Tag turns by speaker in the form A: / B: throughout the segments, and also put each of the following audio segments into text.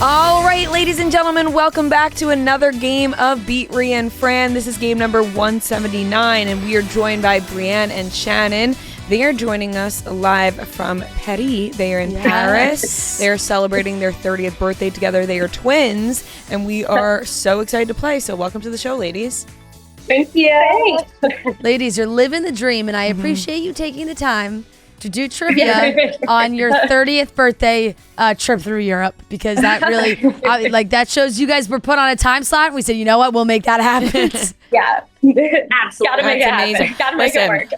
A: All right, ladies and gentlemen, welcome back to another game of Beat Ria Fran. This is game number 179, and we are joined by Brienne and Shannon. They are joining us live from Paris. They are in Paris. They are celebrating their 30th birthday together. They are twins, and we are so excited to play. So welcome to the show, ladies.
B: Thank you.
C: Ladies, you're living the dream, and I appreciate you taking the time to do trivia on your 30th birthday trip through Europe, because that really, that shows you guys were put on a time slot. We said, you know what, we'll make that happen.
B: Yeah, absolutely. Gotta make it happen. Gotta make it work.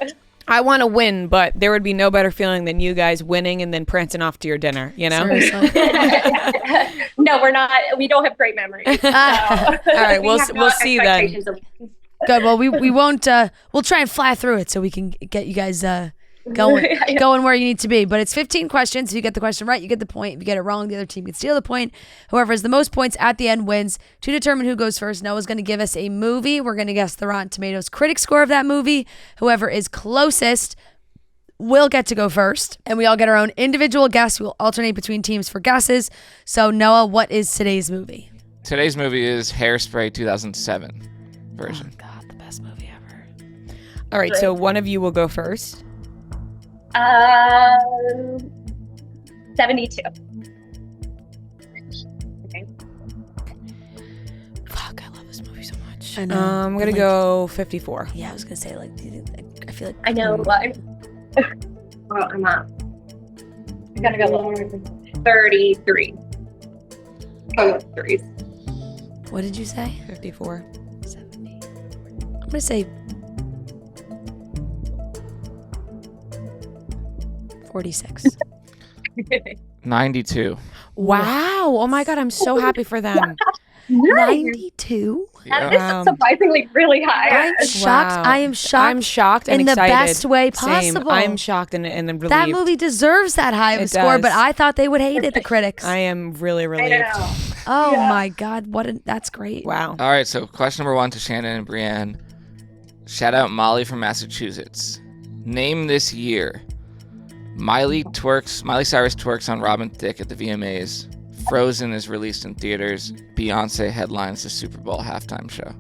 A: I want to win, but there would be no better feeling than you guys winning and then prancing off to your dinner, you know?
B: No, we're not. We don't have great memories. So.
A: All right, we'll see then.
C: Good. Well, we won't. We'll try and fly through it so we can get you guys going where you need to be. But it's 15 questions. If you get the question right, you get the point. If you get it wrong, the other team can steal the point. Whoever has the most points at the end wins. To determine who goes first, Noah's going to give us a movie. We're going to guess the Rotten Tomatoes critic score of that movie. Whoever is closest will get to go first. And we all get our own individual guess. We'll alternate between teams for guesses. So, Noah, what is today's movie?
D: Today's movie is Hairspray 2007 version.
C: Oh, God, the best movie ever.
A: All right, so one of you will go first.
B: 72. Okay.
C: Fuck, I love this movie so much. I know.
A: I'm going to go 54.
C: Yeah, I was going to say, I feel like...
B: I know. Well, I'm not. I gotta go lower. 33. Oh, threes.
C: What did you say?
A: 54.
C: 70. I'm going to say 46.
D: 92.
A: Wow. Oh, my God. I'm so happy for them.
C: 92?
B: That is surprisingly really high.
C: I'm shocked.
A: Wow.
C: I am shocked.
A: I'm shocked and
C: in
A: excited.
C: the best way
A: Same.
C: possible.
A: I'm shocked and relieved.
C: That movie deserves that high of a score,
A: does.
C: but I thought they would hate it, the critics.
A: I am really
B: I
A: relieved.
B: know.
C: Oh my God, that's great.
A: Wow.
D: All right, so question number 1 to Shannon and Brienne. Shout out Molly from Massachusetts. Name this year. Miley Cyrus twerks on Robin Thicke at the VMAs. Frozen is released in theaters. Beyonce headlines the Super Bowl halftime show.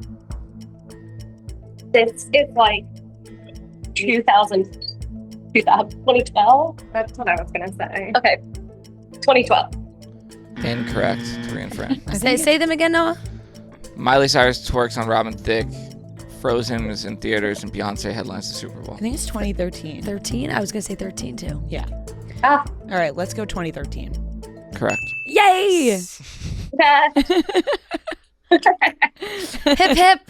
B: It's like 2012. That's what I was gonna say. Okay, 2012.
D: Incorrect. Ria and Fran.
C: Say them again, Noah.
D: Miley Cyrus twerks on Robin Thicke. Frozen is in theaters, and Beyonce headlines the Super Bowl.
A: I think it's 2013.
C: 13? I was going to say 13 too.
A: Yeah.
B: Ah.
A: All right, let's go 2013.
D: Correct.
A: Yay!
C: Hip hip.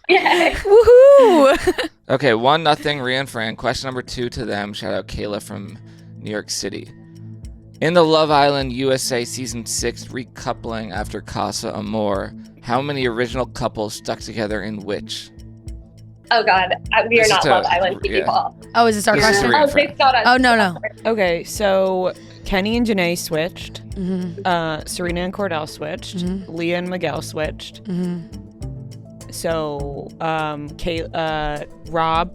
B: Yeah.
A: Woohoo!
D: Okay, 1-0 Ria and Fran. Question number 2 to them. Shout out Kayla from New York City. In the Love Island USA Season 6 recoupling after Casa Amor, how many original couples stuck together in which?
B: Oh God, we are
D: This
B: not
D: is
B: Love
D: a-
B: Island
D: yeah.
B: people.
C: Oh, is this our
D: This is
C: question?
D: Ria
B: Oh,
D: and Fran.
B: it's not us.
C: Oh, no.
A: Okay, so Kenny and Janae switched.
C: Mm-hmm.
A: Serena and Cordell switched.
C: Mhm.
A: Leah and Miguel switched.
C: Mm-hmm.
A: So Rob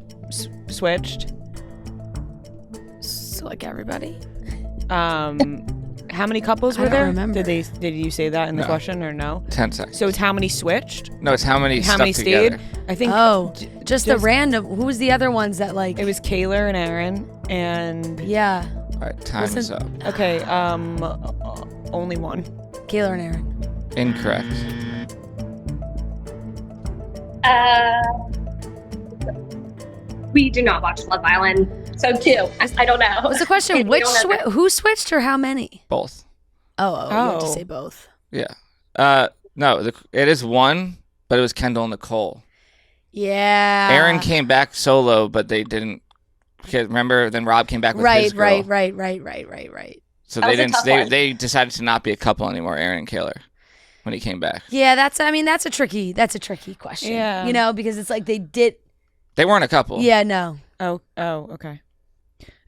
A: switched.
C: So like everybody?
A: How many couples
C: I
A: were
C: don't
A: there?
C: remember.
A: Did you say that in the
D: No.
A: question or no?
D: 10 seconds.
A: So it's how many switched?
D: No, it's how many stuck
A: stayed?
D: together.
A: I think.
C: Oh, just the
A: just-
C: random. Who was the other ones that like?
A: It was Kayla and Aaron and
C: Yeah,
D: All right, time is up.
A: okay, only one.
C: Kayla and Aaron.
D: Incorrect.
B: We do not watch Love Island, so 2. I don't know.
C: Was the question
B: We don't know.
C: who switched or how many?
D: Both.
C: You have to
A: Oh.
C: say both.
D: Yeah. No, it is 1, but it was Kendall and Nicole.
C: Yeah.
D: Aaron came back solo, but they didn't. Because remember, then Rob came back with his girl.
C: Right.
D: So
B: That
D: they
B: was a
D: didn't.
B: tough
D: They,
B: one.
D: they decided to not be a couple anymore. Aaron and Kayla, when he came back,
C: Yeah, that's a tricky question.
A: Yeah.
C: You know, because it's like they did.
D: they weren't a couple.
C: Yeah, no.
A: Oh, okay.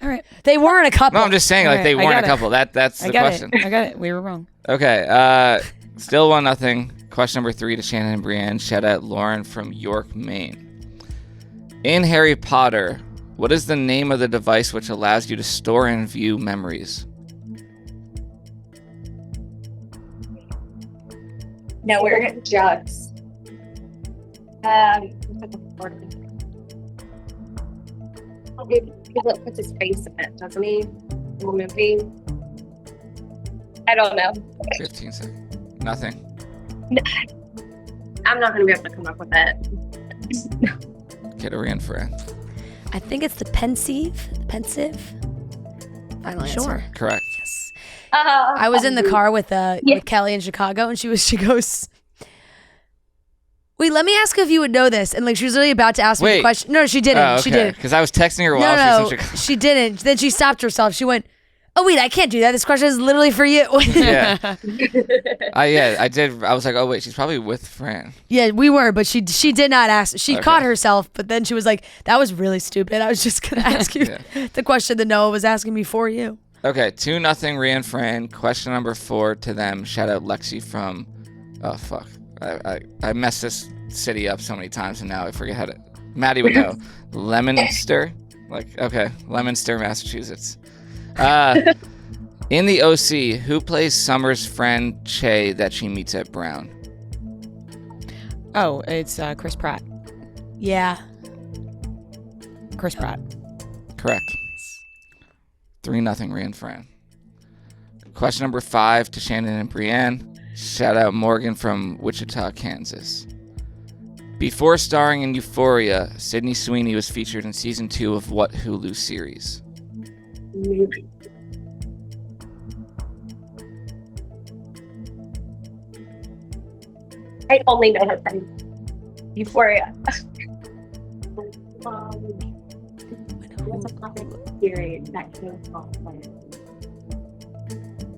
C: All right. They weren't a couple.
D: No, I'm just saying, like
A: Alright,
D: they
A: I
D: weren't
A: got
D: a
A: it.
D: couple. That's
A: I
D: the
A: got
D: question.
A: it. I got it. We were wrong.
D: Okay. Still 1-0. Question number 3 to Shannon and Brienne. Shout out Lauren from York, Maine. In Harry Potter, what is the name of the device which allows you to store and view memories?
B: No, we're at jugs. He puts his face in it, doesn't he? In the movie. I don't know.
D: 15 seconds. Nothing.
B: I'm not gonna be able to come up with it.
D: Get a Ria Fran.
C: I think it's the pensive. Final answer.
D: Correct.
C: Yes. I was in the car with Kelly in Chicago, and she goes, wait, let me ask you if you would know this. And like she was really about to ask me the question. No, she didn't.
D: Oh, okay.
C: She didn't.
D: Because I was texting her while she was in Chicago.
C: She didn't. Then she stopped herself. She went, oh wait, I can't do that. This question is literally for you.
D: Yeah. I did. I was like, oh wait, she's probably with Fran.
C: Yeah, we were, but she did not ask. She caught herself, but then she was like, that was really stupid. I was just gonna ask you the question that Noah was asking me for you.
D: Okay, 2-0 Ria Fran. Question number 4 to them. Shout out Lexi from. Oh fuck, I messed this city up so many times, and now I forget how to. Maddie would know. Leominster, Leominster, Massachusetts. In the OC, who plays Summer's friend Che that she meets at Brown?
A: Oh, it's Chris Pratt.
C: Yeah.
A: Chris Pratt.
D: Correct. 3-0 Ria Fran. Question number 5 to Shannon and Brienne. Shout out Morgan from Wichita, Kansas. Before starring in Euphoria, Sydney Sweeney was featured in season 2 of what Hulu series?
B: I only know her from Euphoria. What's a popular series that came from?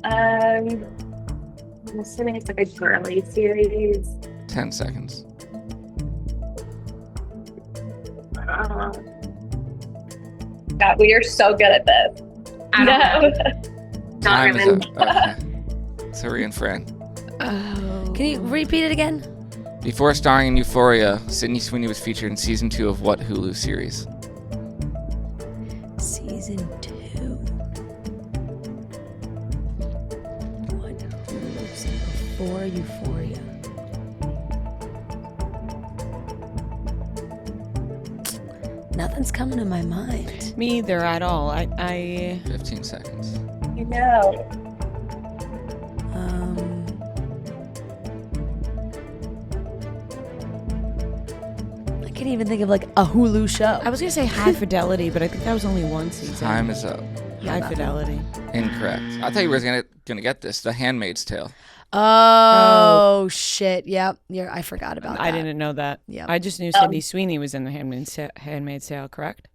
B: I'm assuming it's like a girly series.
D: 10 seconds.
B: God, we are so good at this. I don't know.
D: Time is up. Okay. So Ria Fran.
C: Oh. Can you repeat it again?
D: Before starring in Euphoria, Sydney Sweeney was featured in season 2 of what Hulu series?
C: Season 2. What Hulu series before Euphoria? Nothing's coming to my mind.
A: Me either at all. I
D: 15 seconds.
B: You know.
C: I can't even think of like a Hulu show.
A: was gonna say High Fidelity, but I think that was only one season.
D: Time is up.
A: High Fidelity.
D: Incorrect. I thought you were gonna get this. The Handmaid's Tale.
C: Oh shit! Yep, I forgot about that.
A: I didn't know that.
C: Yeah,
A: I just knew Sydney Sweeney was in the Handmaid's Tale. Correct?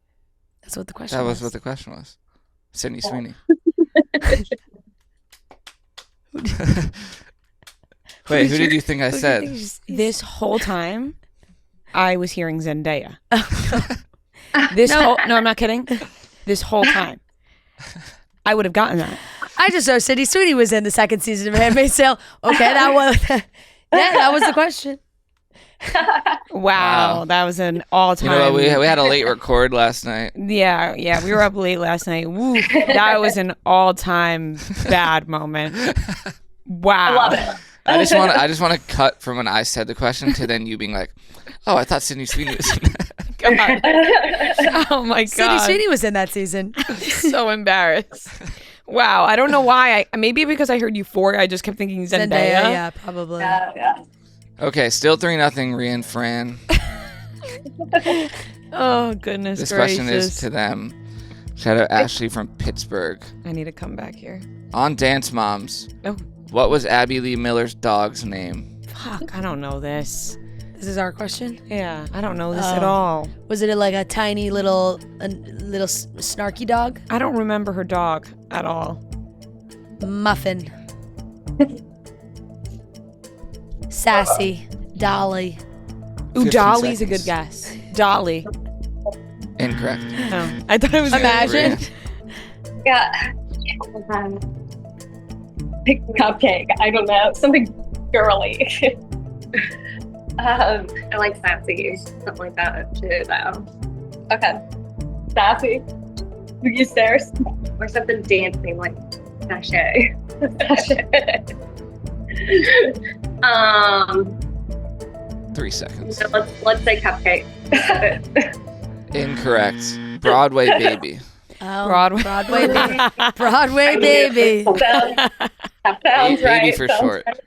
C: That's what the question.
D: That was what the question was. Sydney Sweeney. Wait, who did you think I said?
A: This whole time, I was hearing Zendaya. No, I'm not kidding. This whole time, I would have gotten that.
C: I just know Sydney Sweeney was in the second season of Handmaid's Tale. Okay, that was the question.
A: Wow, that was an all-time.
D: You know what, we had a late record last night.
A: Yeah, we were up late last night. Woo, that was an all-time bad moment. Wow.
B: I love it.
D: I just want to cut from when I said the question to then you being like, oh, I thought Sydney Sweeney was in that.
A: God. Oh my God.
C: Sydney Sweeney was in that season.
A: So embarrassed. Wow, I don't know why. Maybe because I heard Euphoria, I just kept thinking Zendaya.
C: Yeah, probably.
B: Yeah.
D: Okay, still 3-0 Ria Fran.
A: Oh, goodness
D: This
A: gracious.
D: question is to them. Shout out Ashley from Pittsburgh.
A: I need to come back here.
D: On Dance Moms,
A: Oh,
D: what was Abby Lee Miller's dog's name?
A: fuck, I don't know this.
C: This is our question.
A: Yeah, I don't know this at all.
C: Was it like a tiny little snarky dog?
A: I don't remember her dog at all.
C: Muffin. Sassy. Dolly.
A: Ooh,
D: 15
A: Dolly's a
D: seconds.
A: good guess. Dolly.
D: Incorrect.
A: Oh, I thought it was
C: Imagine.
B: Yeah. Cupcake. I don't know. Something girly. I like sassy. Something like that too, though. Okay. Sassy. Boogie stairs. Or something dancing like sachet. Um,
D: 3 seconds.
B: so let's say Cupcake.
D: Incorrect. Broadway Baby.
C: Oh,
A: Broadway.
C: Broadway baby. Broadway baby.
B: That sounds
D: Baby
B: right.
D: for
B: sounds
D: short.
B: right.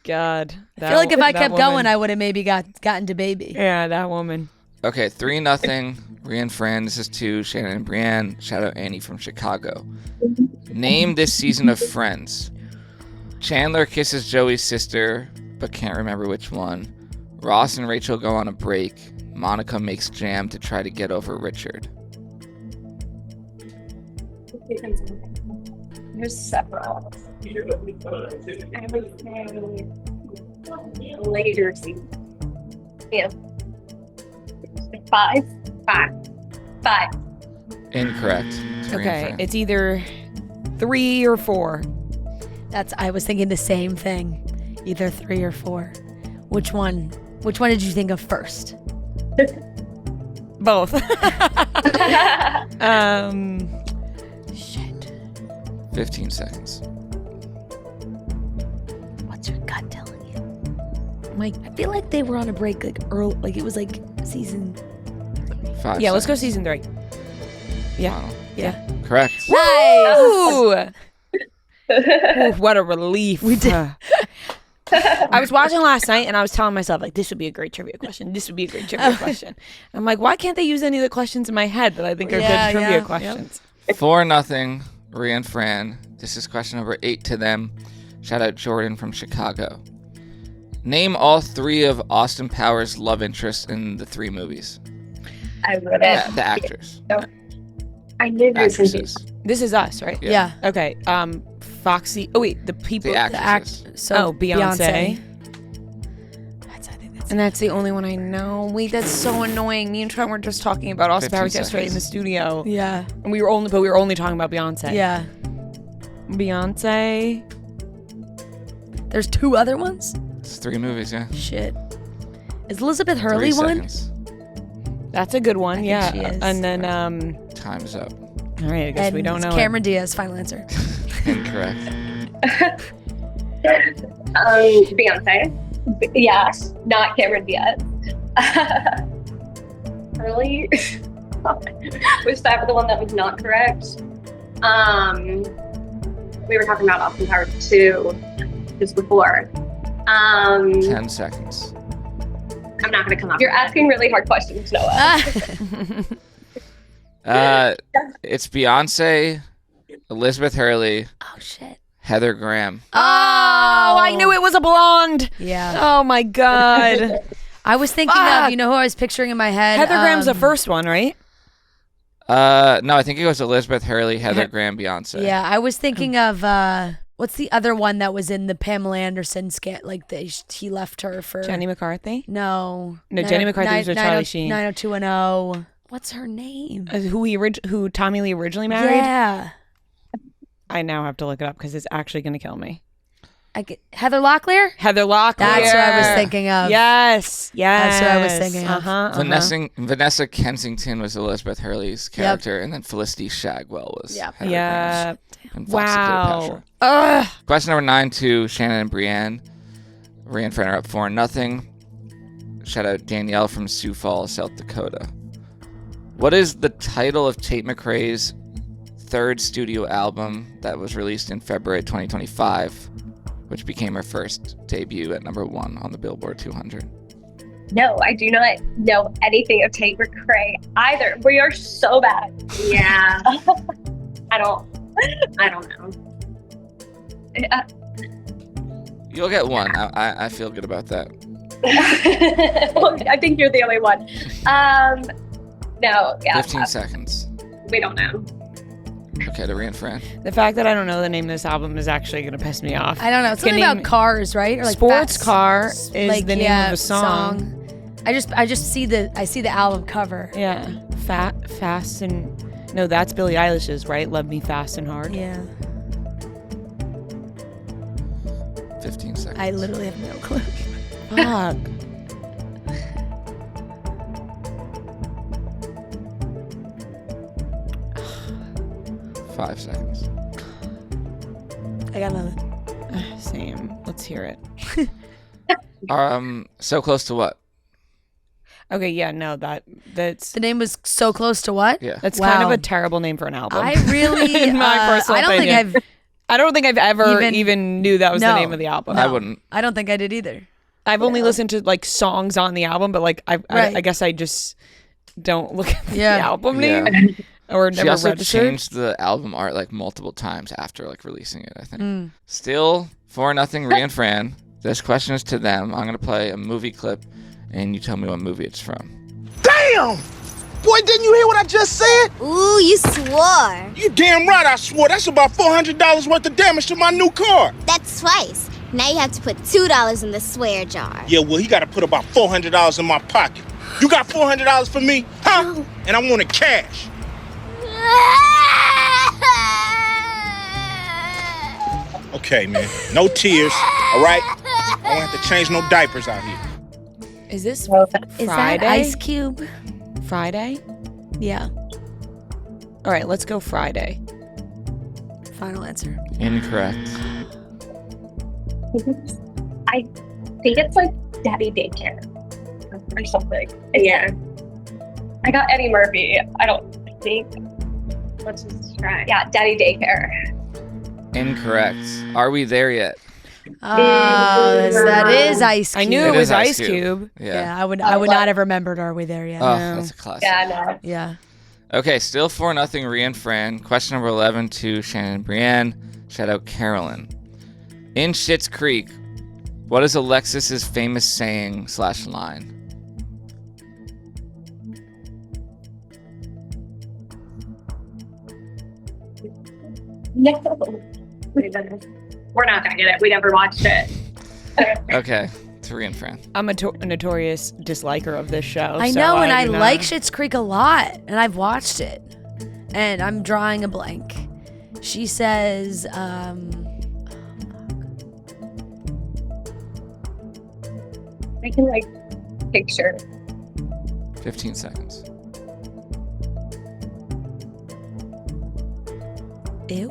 A: God.
C: I feel like if I kept going, I would have maybe gotten to baby.
A: Yeah, that woman.
D: Okay, 3-0. Ria and Fran. This is 2. Shannon and Brienne. Shout out Annie from Chicago. Name this season of Friends. Chandler kisses Joey's sister, but can't remember which one. Ross and Rachel go on a break. Monica makes jam to try to get over Richard.
B: There's several. I would say later season. Yeah. 5.
D: Incorrect. It's Ria and
A: Okay,
D: Fran.
A: it's either 3 or 4.
C: I was thinking the same thing. Either 3 or 4. Which one did you think of first?
A: Both.
C: Shit.
D: 15 seconds.
C: What's your gut telling you? Mike, I feel like they were on a break like early, like it was like season.
D: 5
A: Yeah, let's go
D: seconds.
A: season 3. Yeah.
D: Final.
A: Yeah.
D: Correct.
C: Nice.
A: Ooh. Ooh, what a relief.
C: We did.
A: I was watching last night and I was telling myself, like, this would be a great trivia question. This would be a great trivia question. I'm like, why can't they use any of the questions in my head that I think are
C: Yeah,
A: good trivia
C: yeah.
A: questions?
D: 4-0. Ria and Fran. This is question number 8 to them. Shout out Jordan from Chicago. Name all 3 of Austin Powers' love interests in the 3 movies.
B: I wrote it.
D: The actors.
B: I knew this would be.
D: Actresses.
A: This is us, right?
C: Yeah.
A: Okay. Foxy. Oh, wait. The people.
D: The actresses.
C: So
A: Beyonce.
C: I think that's
A: And that's the only one I know. Wait, that's so annoying. Me and Trent were just talking about Austin
D: 15
A: Powers yesterday in
D: seconds.
A: the studio.
C: Yeah.
A: And we were only talking about Beyonce.
C: Yeah.
A: Beyonce.
C: There's 2 other ones?
D: It's 3 movies, yeah.
C: Shit. Is Elizabeth
D: 3
C: Hurley one?
D: seconds.
A: That's a good one.
C: think
A: Yeah.
C: she is.
A: And then
D: Time's up.
A: all right, I guess we
C: And
A: don't know. it.
C: Cameron Diaz, final answer.
D: Incorrect.
B: Beyonce. Yes, not Cameron Diaz. Really? Was that the one that was not correct? We were talking about Austin Powers 2 just before.
D: 10 seconds.
B: I'm not going to come up. You're asking really hard questions, Noah.
D: It's Beyonce, Elizabeth Hurley,
C: Oh shit.
D: Heather Graham.
A: Oh, I knew it was a blonde.
C: Yeah.
A: Oh my god.
C: I was thinking
A: Fuck.
C: of, you know who I was picturing in my head?
A: Heather Graham's the first one, right?
D: No, I think it was Elizabeth Hurley, Heather Graham, Beyonce.
C: Yeah, I was thinking of what's the other one that was in the Pamela Anderson skit? Like he left her for
A: Jenny McCarthy.
C: No.
A: No, Jenny McCarthy was with Charlie Sheen.
C: 90210. What's her name?
A: Who Tommy Lee originally married?
C: Yeah.
A: I now have to look it up because it's actually going to kill me.
C: Heather Locklear?
A: Heather Locklear.
C: That's what I was thinking of.
A: Yes. Yes.
C: That's what I was thinking of.
D: Vanessa Kensington was Elizabeth Hurley's character, and then Felicity Shagwell was
C: Yep.
D: Heather
A: Yeah.
D: Graham's. And Foxy
A: Wow.
D: Cleopatra.
A: Ugh.
D: Question number 9 to Shannon and Brienne. Ria and Fran are up 4-0. Shout out Danielle from Sioux Falls, South Dakota. What is the title of Tate McRae's 3rd studio album that was released in February 2025, which became her first debut at number 1 on the Billboard 200?
B: No, I do not know anything of Tate McRae either. We are so bad. Yeah. I don't know.
D: You'll get one. I feel good about that.
B: Well, I think you're the only one. No, yeah.
D: 15 seconds.
B: We don't know.
D: Okay, to Ria and Fran.
A: The fact that I don't know the name of this album is actually going to piss me off.
C: I don't know. It's something
A: Can
C: about cars, right? Or like
A: Sports
C: fast-
A: Car is the name of the song.
C: I just see the album cover.
A: Yeah. Fast and... No, that's Billie Eilish's, right? Love Me Fast and Hard.
C: Yeah.
D: 15 seconds.
C: I literally have no clue.
A: Fuck.
D: Five seconds.
C: I got nothing.
A: Same. Let's hear it.
D: So close to what?
A: Okay, yeah, no, that's
C: The name was So Close to What?
D: Yeah.
A: that's kind of
C: Wow.
A: a terrible name for an album.
C: I really,
A: In my personal
C: I don't
A: opinion.
C: think
A: I don't think I've ever
C: Even-
A: even knew that was the
C: No.
A: name of the album.
D: I wouldn't.
C: I don't think I did either.
A: I've only listened to like songs on the album, but like
C: Right.
A: I guess I just don't look at
C: Yeah.
A: the album
D: Yeah.
A: name or
D: She
A: never
D: also
A: registered.
D: changed the album art like multiple times after like releasing it, I think.
C: Mm.
D: Still 4-0 Ria and Fran. This question is to them. I'm gonna play a movie clip and you tell me what movie it's from.
E: Damn! Boy, didn't you hear what I just said?
F: Ooh, you swore.
E: You damn right I swore. That's about $400 worth of damage to my new car.
F: That's twice. Now you have to put $2 in the swear jar.
E: Yeah, well, he got to put about $400 in my pocket. You got $400 for me? Huh? And I want it cash. Okay, man. No tears, all right? I don't have to change no diapers out here.
A: Is this
C: Is
A: Friday?
C: that Ice Cube?
A: Friday?
C: Yeah.
A: All right, let's go Friday.
C: Final answer.
D: Incorrect.
B: I think it's like Daddy Daycare or something. Yeah. I got Eddie Murphy. I don't think. Let's just try. Yeah, Daddy Daycare.
D: Incorrect. Are we there yet?
C: Oh, that is Ice Cube.
A: I knew
D: It
A: it was
D: is Ice
A: Ice
D: Cube.
A: Cube.
C: Yeah, I would not have remembered Are We There Yet?
D: Oh,
A: No.
D: that's a classic.
B: Yeah, no.
C: Yeah.
D: Okay, still 4-0 Ria and Fran. Question number 11 to Shannon and Brienne. Shout out Carolyn. In Schitt's Creek, what is Alexis's famous saying / line?
B: No. We're not gonna get it. We never watched it.
D: Okay, to Ria and Fran.
A: I'm a notorious disliker of this show.
C: I
A: so
C: know, and I
A: do not-
C: like Schitt's Creek a lot, and I've watched it. And I'm drawing a blank. She says,
B: I can like picture.
D: 15 seconds.
C: ew.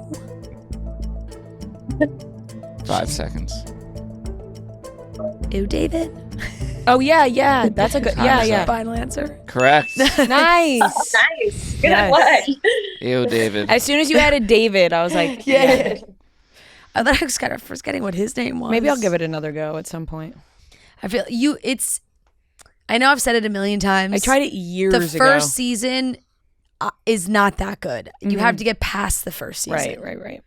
D: 5 seconds.
C: Ew, David.
A: Oh yeah, that's a good.
D: Time
A: Yeah,
D: is
A: yeah.
D: up.
C: Final answer.
D: Correct.
A: Nice.
B: Nice. Good
A: Yes.
B: one.
D: Ew, David.
A: As soon as you added David, I was like,
C: Yeah. I thought I was kind of forgetting what his name was.
A: maybe I'll give it another go at some point.
C: I feel I know I've said it a million times.
A: I tried it years
C: The
A: ago.
C: first season is not that good. You have to get past the first season.
A: Right.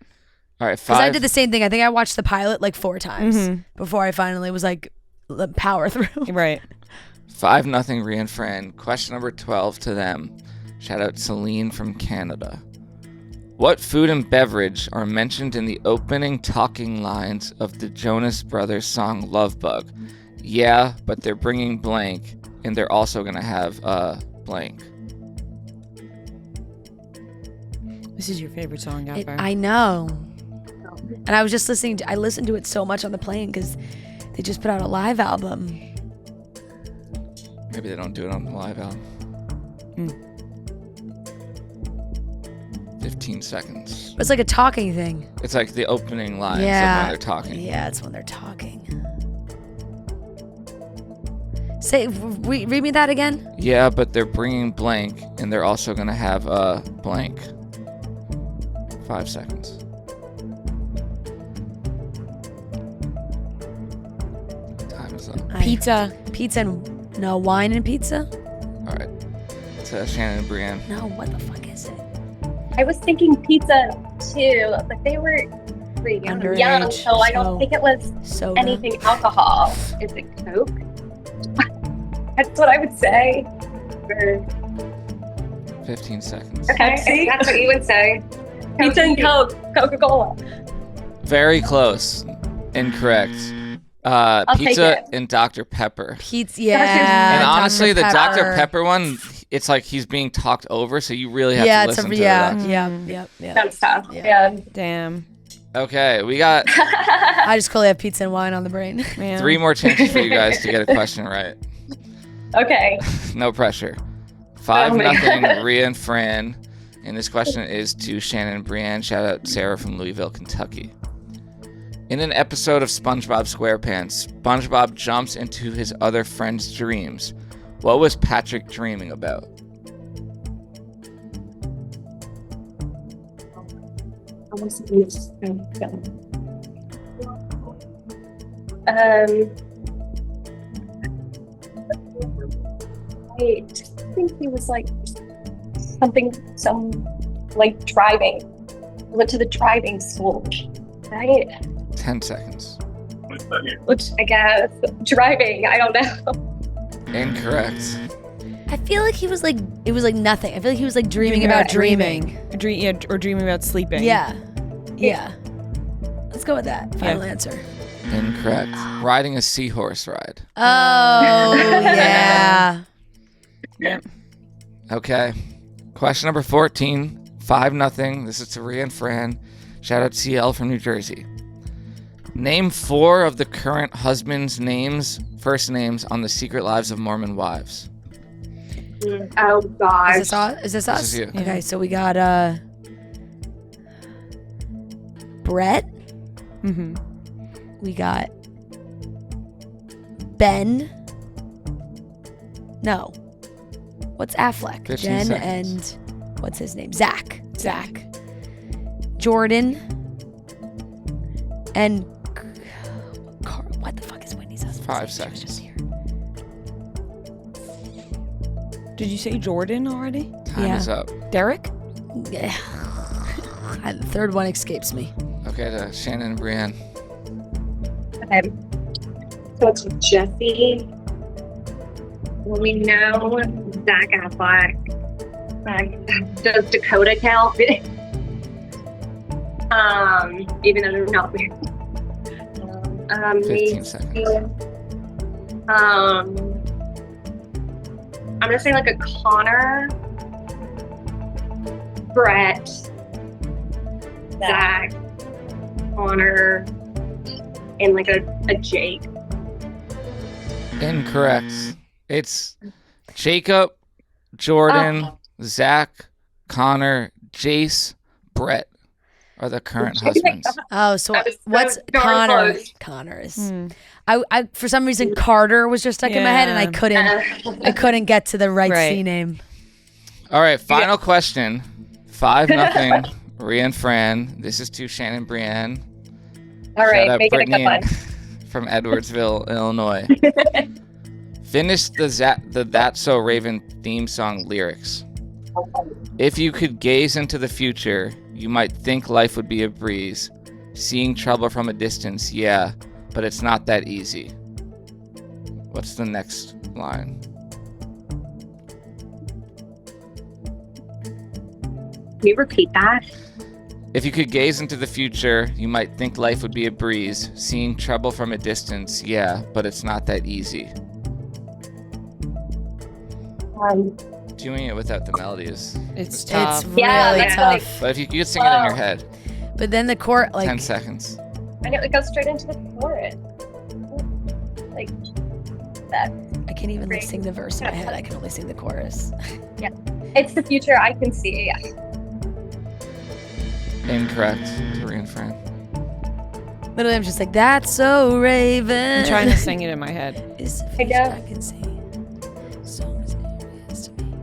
D: All right,
C: Because
D: 5.
C: I did the same thing. I think I watched the pilot like 4 times
A: Mhm.
C: before I finally was like, power through.
A: Right.
D: 5-0 Ria and Fran. Question number 12 to them. Shout out Celine from Canada. What food and beverage are mentioned in the opening talking lines of the Jonas Brothers song Love Bug? Yeah, but they're bringing blank, and they're also going to have blank.
A: This is your favorite song ever.
C: I know. And I was just I listened to it so much on the plane because they just put out a live album.
D: Maybe they don't do it on the live album. 15 seconds.
C: But it's like a talking thing.
D: It's like the opening lines of
C: Yeah.
D: when they're talking.
C: Yeah, it's when they're talking. Read me that again.
D: Yeah, but they're bringing blank, and they're also going to have blank. 5 seconds. Time is up.
A: Pizza.
C: Pizza and no wine and pizza.
D: All right. To Shannon and Brienne.
C: No, what the fuck is it?
B: I was thinking pizza too, but they were pretty young,
C: Underage,
B: so I don't
C: so-
B: think it was
C: Soda.
B: anything alcohol. Is it Coke? That's what I would say. Or-
D: 15 seconds.
B: Okay, that's what you would say. Pizza and Coke, Coca-Cola.
D: Very close. Incorrect.
B: take
D: Pizza
B: it.
D: and Dr. Pepper.
C: Pizza. Yeah.
D: And honestly, the Dr.
C: Pepper.
D: Pepper one, it's like he's being talked over, so you really have
C: Yeah,
D: to
C: it's
D: listen
C: a
D: to
C: yeah.
B: That's tough.
C: Yeah.
B: Yeah.
A: Damn.
D: it. Okay, we got
C: I just clearly have pizza and wine on the brain.
A: Man.
D: 3 more chances for you guys to get a question right.
B: Okay.
D: No pressure. 5-0
B: man.
D: Ria and Fran. And this question is to Shannon and Brienne. Shout out Sarah from Louisville, Kentucky. In an episode of SpongeBob SquarePants, SpongeBob jumps into his other friend's dreams. What was Patrick dreaming about?
B: I think he was like like driving. He went to the driving school, right?
D: 10 seconds.
B: Which I guess driving. I don't know.
D: Incorrect.
C: I feel like it was like nothing. I feel like he was like dreaming about dreaming.
A: Or dreaming about sleeping.
C: Yeah. Let's go with that. Final answer.
D: Incorrect. Riding a seahorse ride.
C: Oh, yeah.
A: Yep.
D: Okay. Question number 14. 5-0. This is to Ria and Fran. Shout out CL from New Jersey. Name 4 of the current husbands' first names on the Secret Lives of Mormon Wives.
B: Oh gosh.
C: Is this us?
D: This is you.
C: Okay, so we got Brett.
A: Mm-hmm.
C: We got Ben. No. What's Affleck?
D: 15
C: Jen
D: seconds.
C: and what's his name? Zach. Jordan. And what the fuck is Whitney's husband?
D: 5
C: She was
D: seconds.
C: just here.
A: Did you say Jordan already?
D: Time
C: Yeah.
D: is up.
A: Derek?
C: Yeah. The third one escapes me.
D: Okay, to Shannon and Brienne.
B: Okay. So it's Jesse. Well, we know Zach Affleck. Does Dakota count? Even though they're not married.
D: 15 seconds.
B: I'm gonna say like a Connor, Brett, Zach, Connor, and like a Jake.
D: Incorrect. It's Jacob, Jordan, Zach, Connor, Jace, Brett are the current husbands.
C: Oh, so
B: I was so
C: what's
B: darn
C: Connor?
B: close.
C: Connor is. I for some reason Carter was just stuck in my head, and I couldn't get to the right C name.
D: All right, final question. 5-0. Ria and Fran. This is to Shannon and Brienne.
B: All right,
D: Shout out
B: make it a
D: Brittany
B: good one.
D: from Edwardsville, Illinois. Finish the That's So Raven theme song lyrics. If you could gaze into the future, you might think life would be a breeze. Seeing trouble from a distance, yeah, but it's not that easy. What's the next line?
B: Can you repeat that?
D: If you could gaze into the future, you might think life would be a breeze. Seeing trouble from a distance, yeah, but it's not that easy. Doing it without the melody is
A: It's
C: It's
A: tough.
C: really
B: Yeah, that's
C: tough.
B: like-
D: But if you could sing it in your head,
C: But then the chord, like
D: 10 seconds.
B: I know it goes straight into the chorus. Like that.
C: I can't even like sing the verse in my head. I can only sing the chorus.
B: It's the future I can see. Yeah.
D: Incorrect. To Ria and Fran.
C: Literally, I'm just like, that's so Raven.
A: I'm trying to sing it in my head.
C: Is the
B: I
C: future
B: know.
C: I can see. So much areas to me.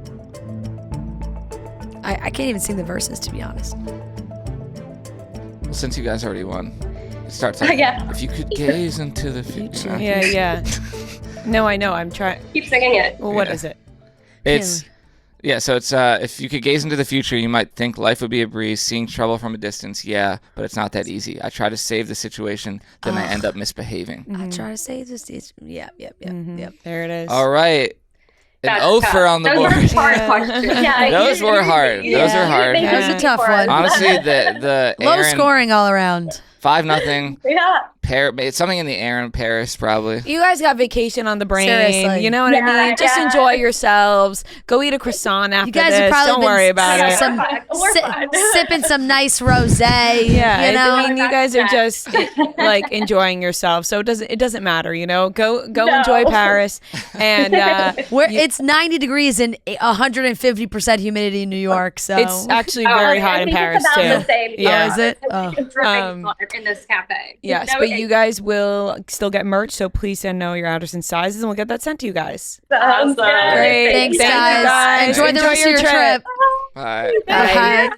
C: I can't even sing the verses, to be honest.
D: Well, since you guys already won, it starts like,
B: Yeah.
D: if you could gaze into the future.
A: Yeah. No, I know. I'm trying.
B: Keep singing it.
A: Well, what
D: Yeah.
A: is it?
D: It's, yeah, so it's, if you could gaze into the future, you might think life would be a breeze. Seeing trouble from a distance, yeah, but it's not that easy. I try to save the situation, then I end up misbehaving.
C: I try to say this. Yep.
A: There it is.
D: All right. An
B: That's
D: offer
B: tough.
D: on the
B: Those
D: board.
B: were hard questions. Yeah,
D: Those were hard. Those are hard.
C: That was a tough one.
D: Honestly, the
C: Low
D: Aaron
C: scoring all around.
D: 5-0.
B: Yeah.
D: It's something in the air in Paris, probably.
A: You guys got vacation on the brain.
C: Seriously.
A: You know what I mean? Just enjoy yourselves. Go eat a croissant after
C: You guys
A: this.
C: have probably
A: Don't
C: been
A: worry about it.
C: sipping some nice rosé.
A: Yeah,
C: you know?
A: I mean, you guys are just like enjoying yourselves, so it doesn't matter, you know. Go enjoy Paris, and
C: It's 90 degrees and 150% humidity in New York, so
A: it's actually very hot in Paris
B: it's
A: too.
B: about the same.
A: Yeah.
C: Oh, is it? Oh.
B: It's dripping hot in this cafe.
A: Yes,
B: No,
A: but you guys will still get merch, so please send know your address and sizes, and we'll get that sent to you guys.
B: Sounds good.
A: Great,
C: Thanks,
A: Thank you,
C: guys. Enjoy the rest of your trip.
D: Bye.
C: Bye.